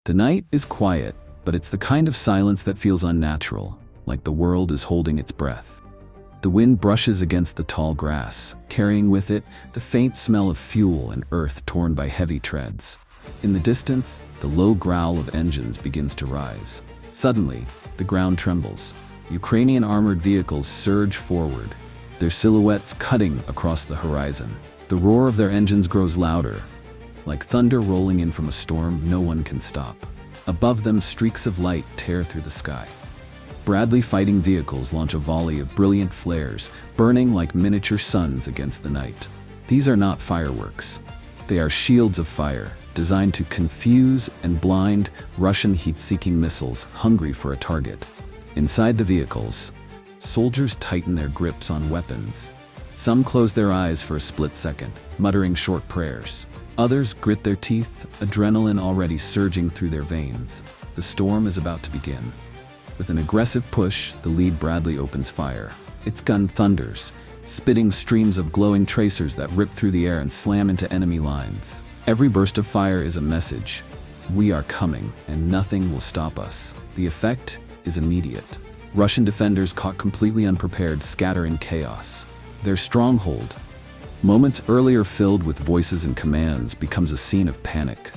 The night is quiet, but it's the kind of silence that feels unnatural, like the world is holding its breath. The wind brushes against the tall grass, carrying with it the faint smell of fuel and earth torn by heavy treads. In the distance, the low growl of engines begins to rise. Suddenly, the ground trembles. Ukrainian armored vehicles surge forward, their silhouettes cutting across the horizon. The roar of their engines grows louder, like thunder rolling in from a storm no one can stop. Above them, streaks of light tear through the sky. Bradley Fighting Vehicles launch a volley of brilliant flares, burning like miniature suns against the night. These are not fireworks. They are shields of fire, designed to confuse and blind Russian heat-seeking missiles hungry for a target. Inside the vehicles, soldiers tighten their grips on weapons. Some close their eyes for a split second, muttering short prayers. Others grit their teeth, adrenaline already surging through their veins. The storm is about to begin. With an aggressive push, the lead Bradley opens fire. Its gun thunders, spitting streams of glowing tracers that rip through the air and slam into enemy lines. Every burst of fire is a message. We are coming, and nothing will stop us. The effect is immediate. Russian defenders, caught completely unprepared, scatter in chaos. Their stronghold, moments earlier filled with voices and commands, becomes a scene of panic.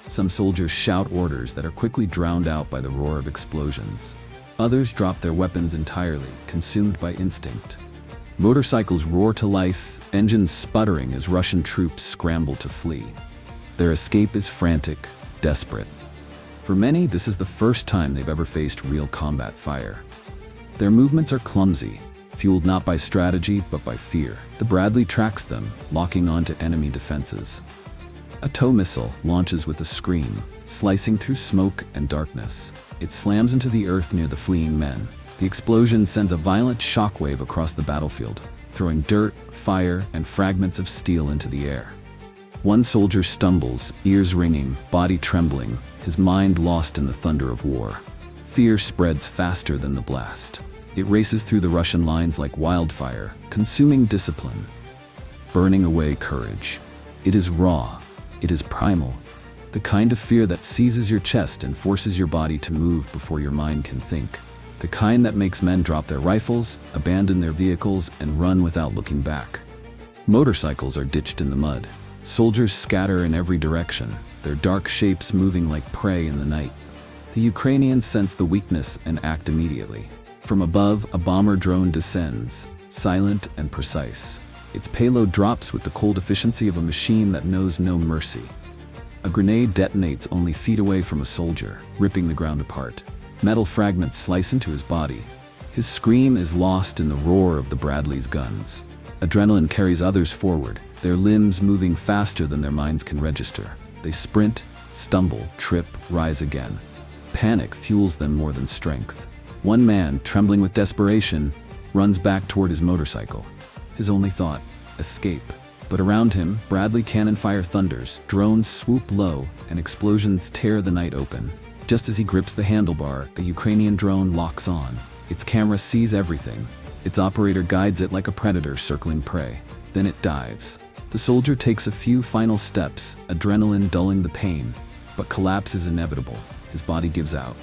Some soldiers shout orders that are quickly drowned out by the roar of explosions. Others drop their weapons entirely, consumed by instinct. Motorcycles roar to life, engines sputtering as Russian troops scramble to flee. Their escape is frantic, desperate. For many, this is the first time they've ever faced real combat fire. Their movements are clumsy, fueled not by strategy but by fear. The Bradley tracks them, locking onto enemy defenses. A tow missile launches with a scream, slicing through smoke and darkness. It slams into the earth near the fleeing men. The explosion sends a violent shockwave across the battlefield, throwing dirt, fire, and fragments of steel into the air. One soldier stumbles, ears ringing, body trembling, his mind lost in the thunder of war. Fear spreads faster than the blast. It races through the Russian lines like wildfire, consuming discipline, burning away courage. It is raw. It is primal, the kind of fear that seizes your chest and forces your body to move before your mind can think. The kind that makes men drop their rifles, abandon their vehicles, and run without looking back. Motorcycles are ditched in the mud. Soldiers scatter in every direction, their dark shapes moving like prey in the night. The Ukrainians sense the weakness and act immediately. From above, a bomber drone descends, silent and precise. Its payload drops with the cold efficiency of a machine that knows no mercy. A grenade detonates only feet away from a soldier, ripping the ground apart. Metal fragments slice into his body. His scream is lost in the roar of the Bradley's guns. Adrenaline carries others forward, their limbs moving faster than their minds can register. They sprint, stumble, trip, rise again. Panic fuels them more than strength. One man, trembling with desperation, runs back toward his motorcycle. His only thought, escape. But around him, Bradley cannon fire thunders, drones swoop low, and explosions tear the night open. Just as he grips the handlebar, a Ukrainian drone locks on. Its camera sees everything. Its operator guides it like a predator circling prey. Then it dives. The soldier takes a few final steps, adrenaline dulling the pain, but collapse is inevitable. His body gives out.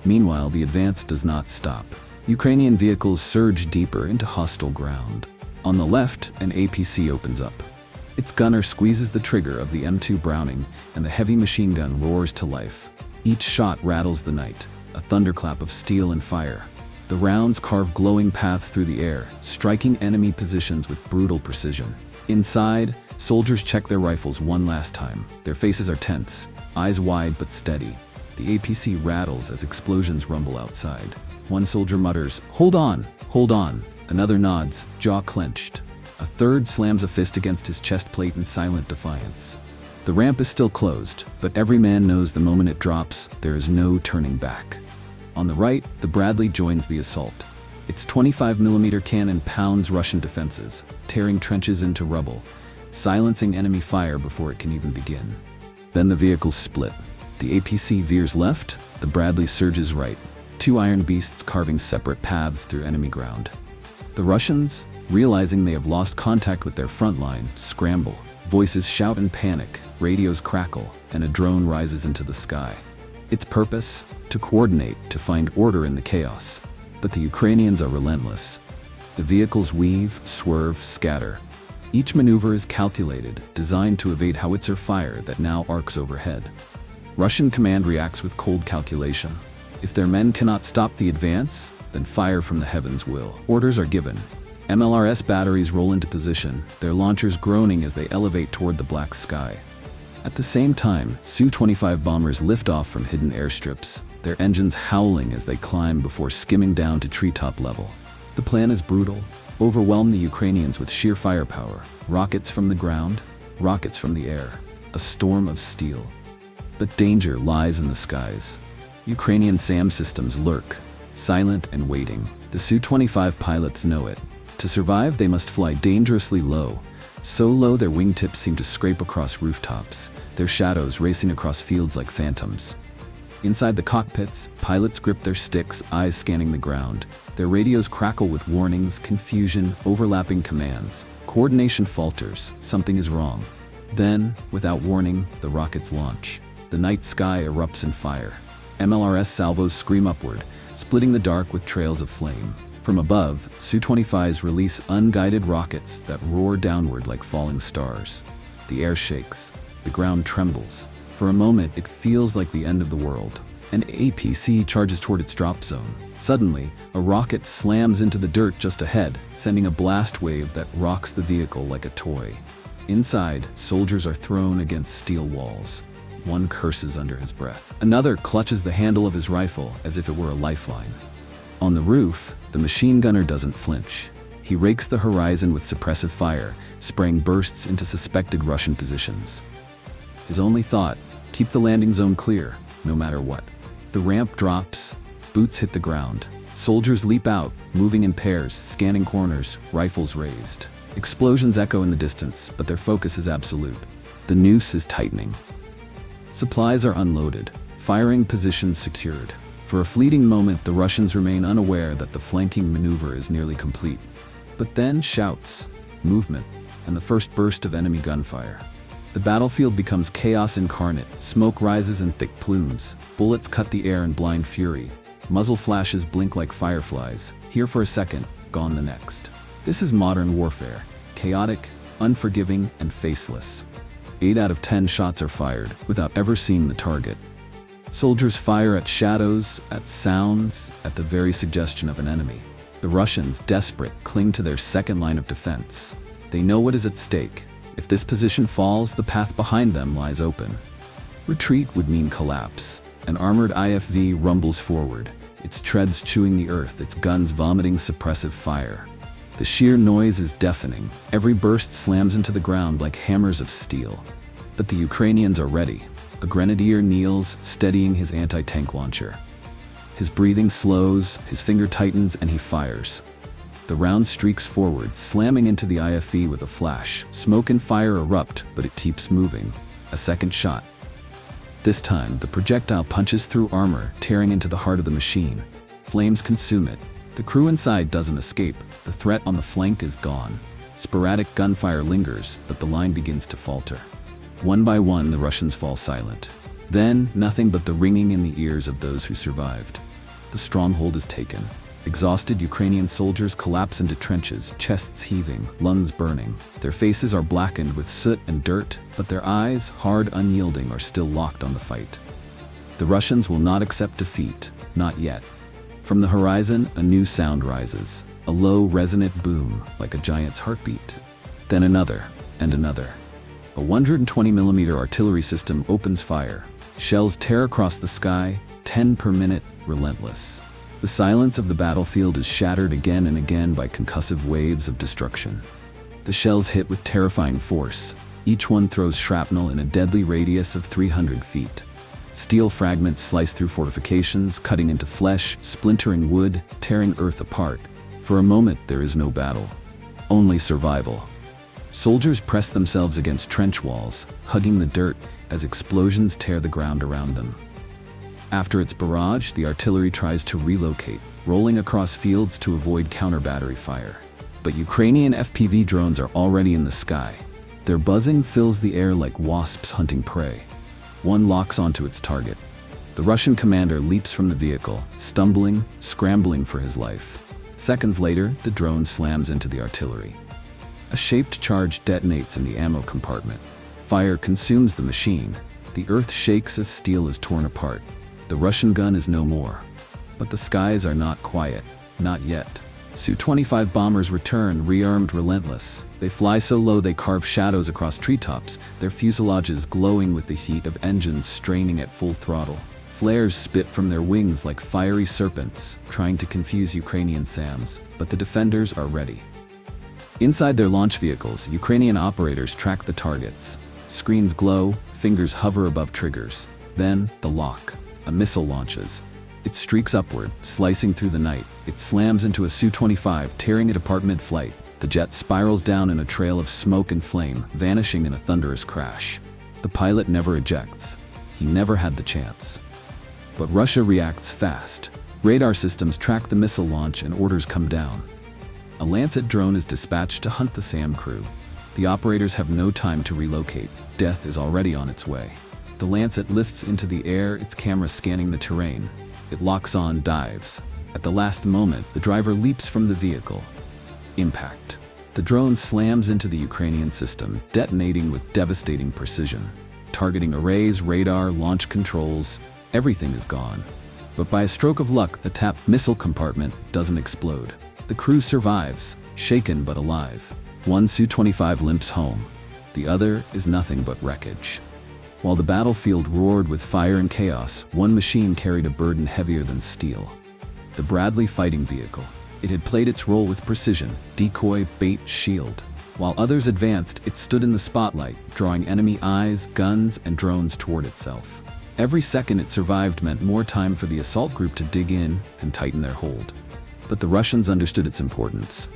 Meanwhile, the advance does not stop. Ukrainian vehicles surge deeper into hostile ground. On the left, an APC opens up. Its gunner squeezes the trigger of the M2 Browning, and the heavy machine gun roars to life. Each shot rattles the night, a thunderclap of steel and fire. The rounds carve glowing paths through the air, striking enemy positions with brutal precision. Inside, soldiers check their rifles one last time. Their faces are tense, eyes wide but steady. The APC rattles as explosions rumble outside. One soldier mutters, "Hold on, hold on." Another nods, jaw clenched. A third slams a fist against his chest plate in silent defiance. The ramp is still closed, but every man knows the moment it drops, there is no turning back. On the right, the Bradley joins the assault. Its 25mm cannon pounds Russian defenses, tearing trenches into rubble, silencing enemy fire before it can even begin. Then the vehicles split. The APC veers left, the Bradley surges right, two iron beasts carving separate paths through enemy ground. The Russians, realizing they have lost contact with their front line, scramble. Voices shout in panic, radios crackle, and a drone rises into the sky. Its purpose? To coordinate, to find order in the chaos. But the Ukrainians are relentless. The vehicles weave, swerve, scatter. Each maneuver is calculated, designed to evade howitzer fire that now arcs overhead. Russian command reacts with cold calculation. If their men cannot stop the advance, then fire from the heavens will. Orders are given. MLRS batteries roll into position, their launchers groaning as they elevate toward the black sky. At the same time, Su-25 bombers lift off from hidden airstrips, their engines howling as they climb before skimming down to treetop level. The plan is brutal. Overwhelm the Ukrainians with sheer firepower. Rockets from the ground, rockets from the air. A storm of steel. But danger lies in the skies. Ukrainian SAM systems lurk, silent and waiting. The Su-25 pilots know it. To survive, they must fly dangerously low. So low their wingtips seem to scrape across rooftops, their shadows racing across fields like phantoms. Inside the cockpits, pilots grip their sticks, eyes scanning the ground. Their radios crackle with warnings, confusion, overlapping commands. Coordination falters, something is wrong. Then, without warning, the rockets launch. The night sky erupts in fire. MLRS salvos scream upward, splitting the dark with trails of flame. From above, Su-25s release unguided rockets that roar downward like falling stars. The air shakes. The ground trembles. For a moment, it feels like the end of the world. An APC charges toward its drop zone. Suddenly, a rocket slams into the dirt just ahead, sending a blast wave that rocks the vehicle like a toy. Inside, soldiers are thrown against steel walls. One curses under his breath. Another clutches the handle of his rifle as if it were a lifeline. On the roof, the machine gunner doesn't flinch. He rakes the horizon with suppressive fire, spraying bursts into suspected Russian positions. His only thought, keep the landing zone clear, no matter what. The ramp drops, boots hit the ground. Soldiers leap out, moving in pairs, scanning corners, rifles raised. Explosions echo in the distance, but their focus is absolute. The noose is tightening. Supplies are unloaded, firing positions secured. For a fleeting moment, the Russians remain unaware that the flanking maneuver is nearly complete. But then shouts, movement, and the first burst of enemy gunfire. The battlefield becomes chaos incarnate. Smoke rises in thick plumes. Bullets cut the air in blind fury. Muzzle flashes blink like fireflies. Here for a second, gone the next. This is modern warfare. Chaotic, unforgiving, and faceless. 8 out of 10 shots are fired without ever seeing the target. Soldiers fire at shadows, at sounds, at the very suggestion of an enemy. The Russians, desperate, cling to their second line of defense. They know what is at stake. If this position falls, the path behind them lies open. Retreat would mean collapse. An armored IFV rumbles forward, its treads chewing the earth, its guns vomiting suppressive fire. The sheer noise is deafening. Every burst slams into the ground like hammers of steel. But the Ukrainians are ready. A grenadier kneels, steadying his anti-tank launcher. His breathing slows, his finger tightens, and he fires. The round streaks forward, slamming into the IFV with a flash. Smoke and fire erupt, but it keeps moving. A second shot. This time, the projectile punches through armor, tearing into the heart of the machine. Flames consume it. The crew inside doesn't escape. The threat on the flank is gone. Sporadic gunfire lingers, but the line begins to falter. One by one, the Russians fall silent. Then, nothing but the ringing in the ears of those who survived. The stronghold is taken. Exhausted Ukrainian soldiers collapse into trenches, chests heaving, lungs burning. Their faces are blackened with soot and dirt, but their eyes, hard, unyielding, are still locked on the fight. The Russians will not accept defeat, not yet. From the horizon, a new sound rises, a low, resonant boom, like a giant's heartbeat. Then another, and another. A 120mm artillery system opens fire. Shells tear across the sky, 10 per minute, relentless. The silence of the battlefield is shattered again and again by concussive waves of destruction. The shells hit with terrifying force. Each one throws shrapnel in a deadly radius of 300 feet. Steel fragments slice through fortifications, cutting into flesh, splintering wood, tearing earth apart. For a moment, there is no battle. Only survival. Soldiers press themselves against trench walls, hugging the dirt as explosions tear the ground around them. After its barrage, the artillery tries to relocate, rolling across fields to avoid counter-battery fire. But Ukrainian FPV drones are already in the sky. Their buzzing fills the air like wasps hunting prey. One locks onto its target. The Russian commander leaps from the vehicle, stumbling, scrambling for his life. Seconds later, the drone slams into the artillery. A shaped charge detonates in the ammo compartment. Fire consumes the machine. The earth shakes as steel is torn apart. The Russian gun is no more. But the skies are not quiet. Not yet. Su-25 bombers return, rearmed, relentless. They fly so low they carve shadows across treetops, their fuselages glowing with the heat of engines straining at full throttle. Flares spit from their wings like fiery serpents, trying to confuse Ukrainian SAMs, but the defenders are ready. Inside their launch vehicles, Ukrainian operators track the targets. Screens glow, fingers hover above triggers. Then, the lock. A missile launches. It streaks upward, slicing through the night. It slams into a Su-25, tearing it apart mid-flight. The jet spirals down in a trail of smoke and flame, vanishing in a thunderous crash. The pilot never ejects. He never had the chance. But Russia reacts fast. Radar systems track the missile launch and orders come down. A Lancet drone is dispatched to hunt the SAM crew. The operators have no time to relocate. Death is already on its way. The Lancet lifts into the air, its camera scanning the terrain. It locks on, dives. At the last moment, the driver leaps from the vehicle. Impact. The drone slams into the Ukrainian system, detonating with devastating precision. Targeting arrays, radar, launch controls, everything is gone. But by a stroke of luck, the tapped missile compartment doesn't explode. The crew survives, shaken but alive. One Su-25 limps home. The other is nothing but wreckage. While the battlefield roared with fire and chaos, one machine carried a burden heavier than steel. The Bradley Fighting Vehicle. It had played its role with precision, decoy, bait, shield. While others advanced, it stood in the spotlight, drawing enemy eyes, guns, and drones toward itself. Every second it survived meant more time for the assault group to dig in and tighten their hold. But the Russians understood its importance.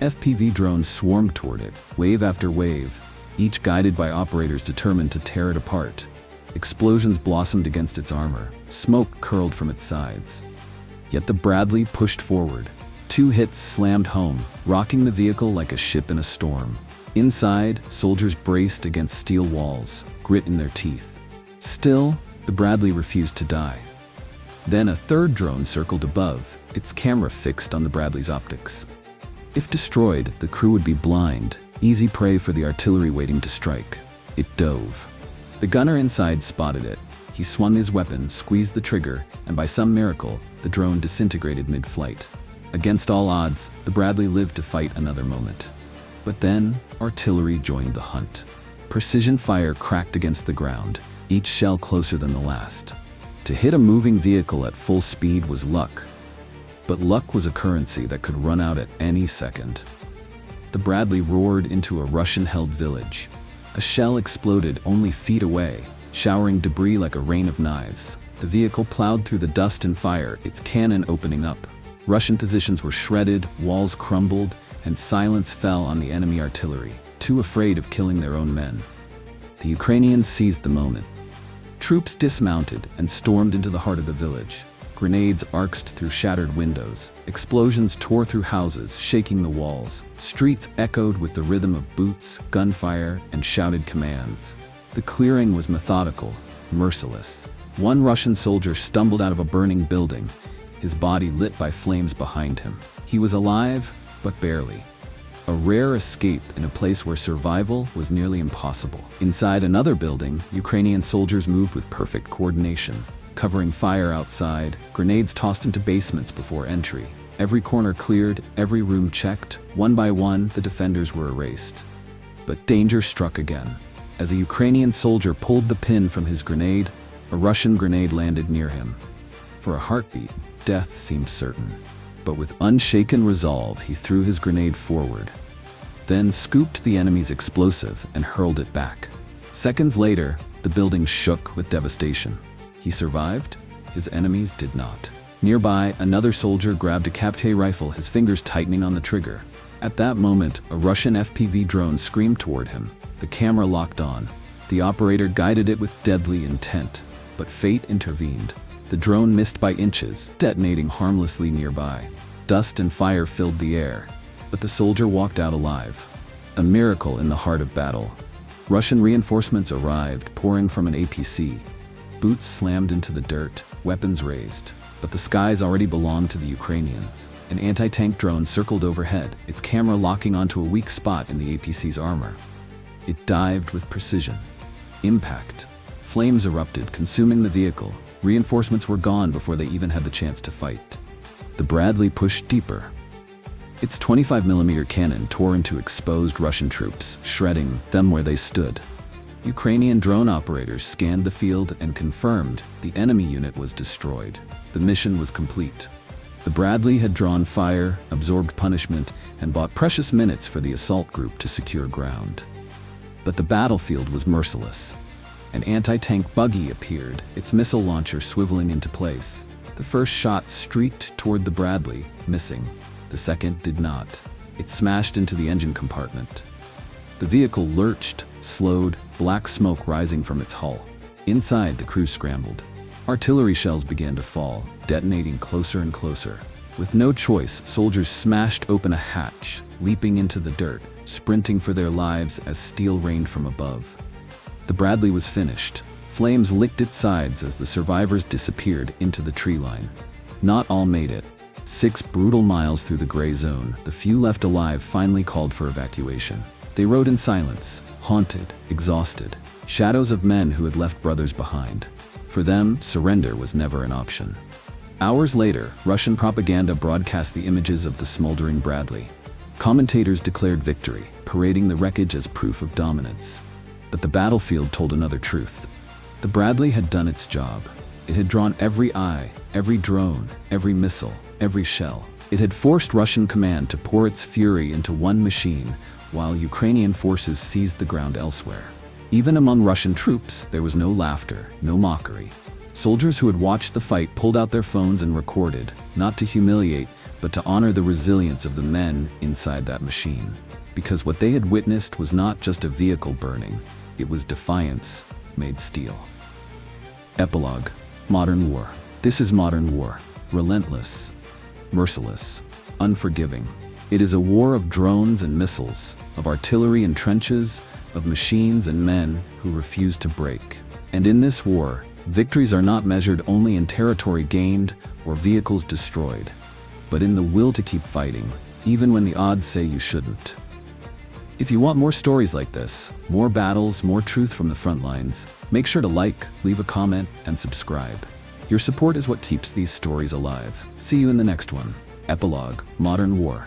FPV drones swarmed toward it, wave after wave, each guided by operators determined to tear it apart. Explosions blossomed against its armor, smoke curled from its sides. Yet the Bradley pushed forward. 2 hits slammed home, rocking the vehicle like a ship in a storm. Inside, soldiers braced against steel walls, grit in their teeth. Still, the Bradley refused to die. Then a third drone circled above, its camera fixed on the Bradley's optics. If destroyed, the crew would be blind, easy prey for the artillery waiting to strike. It dove. The gunner inside spotted it. He swung his weapon, squeezed the trigger, and by some miracle, the drone disintegrated mid-flight. Against all odds, the Bradley lived to fight another moment. But then, artillery joined the hunt. Precision fire cracked against the ground, each shell closer than the last. To hit a moving vehicle at full speed was luck. But luck was a currency that could run out at any second. The Bradley roared into a Russian-held village. A shell exploded only feet away, showering debris like a rain of knives. The vehicle plowed through the dust and fire, its cannon opening up. Russian positions were shredded, walls crumbled, and silence fell on the enemy artillery, too afraid of killing their own men. The Ukrainians seized the moment. Troops dismounted and stormed into the heart of the village. Grenades arced through shattered windows. Explosions tore through houses, shaking the walls. Streets echoed with the rhythm of boots, gunfire, and shouted commands. The clearing was methodical, merciless. One Russian soldier stumbled out of a burning building, his body lit by flames behind him. He was alive, but barely. A rare escape in a place where survival was nearly impossible. Inside another building, Ukrainian soldiers moved with perfect coordination. Covering fire outside, grenades tossed into basements before entry. Every corner cleared, every room checked. One by one, the defenders were erased. But danger struck again. As a Ukrainian soldier pulled the pin from his grenade, a Russian grenade landed near him. For a heartbeat, death seemed certain. But with unshaken resolve, he threw his grenade forward, then scooped the enemy's explosive and hurled it back. Seconds later, the building shook with devastation. He survived, his enemies did not. Nearby, another soldier grabbed a Kapte rifle, his fingers tightening on the trigger. At that moment, a Russian FPV drone screamed toward him. The camera locked on. The operator guided it with deadly intent, but fate intervened. The drone missed by inches, detonating harmlessly nearby. Dust and fire filled the air, but the soldier walked out alive. A miracle in the heart of battle. Russian reinforcements arrived, pouring from an APC. boots slammed into the dirt, weapons raised. But the skies already belonged to the Ukrainians. An anti-tank drone circled overhead, its camera locking onto a weak spot in the APC's armor. It dived with precision. Impact. Flames erupted, consuming the vehicle. Reinforcements were gone before they even had the chance to fight. The Bradley pushed deeper. Its 25mm cannon tore into exposed Russian troops, shredding them where they stood. Ukrainian drone operators scanned the field and confirmed the enemy unit was destroyed. The mission was complete. The Bradley had drawn fire, absorbed punishment, and bought precious minutes for the assault group to secure ground. But the battlefield was merciless. An anti-tank buggy appeared, its missile launcher swiveling into place. The first shot streaked toward the Bradley, missing. The second did not. It smashed into the engine compartment. The vehicle lurched, slowed, black smoke rising from its hull. Inside, the crew scrambled. Artillery shells began to fall, detonating closer and closer. With no choice, soldiers smashed open a hatch, leaping into the dirt, sprinting for their lives as steel rained from above. The Bradley was finished. Flames licked its sides as the survivors disappeared into the tree line. Not all made it. 6 brutal miles through the gray zone, the few left alive finally called for evacuation. They rode in silence, haunted, exhausted, shadows of men who had left brothers behind. For them, surrender was never an option. Hours later, Russian propaganda broadcast the images of the smoldering Bradley. Commentators declared victory, parading the wreckage as proof of dominance. But the battlefield told another truth. The Bradley had done its job. It had drawn every eye, every drone, every missile, every shell. It had forced Russian command to pour its fury into one machine, while Ukrainian forces seized the ground elsewhere. Even among Russian troops, there was no laughter, no mockery. Soldiers who had watched the fight pulled out their phones and recorded, not to humiliate, but to honor the resilience of the men inside that machine. Because what they had witnessed was not just a vehicle burning, it was defiance made steel. Epilogue. Modern war. This is modern war. Relentless, merciless, unforgiving. It is a war of drones and missiles, of artillery and trenches, of machines and men who refuse to break. And in this war, victories are not measured only in territory gained or vehicles destroyed, but in the will to keep fighting, even when the odds say you shouldn't. If you want more stories like this, more battles, more truth from the front lines, make sure to like, leave a comment, and subscribe. Your support is what keeps these stories alive. See you in the next one. Epilogue. Modern War.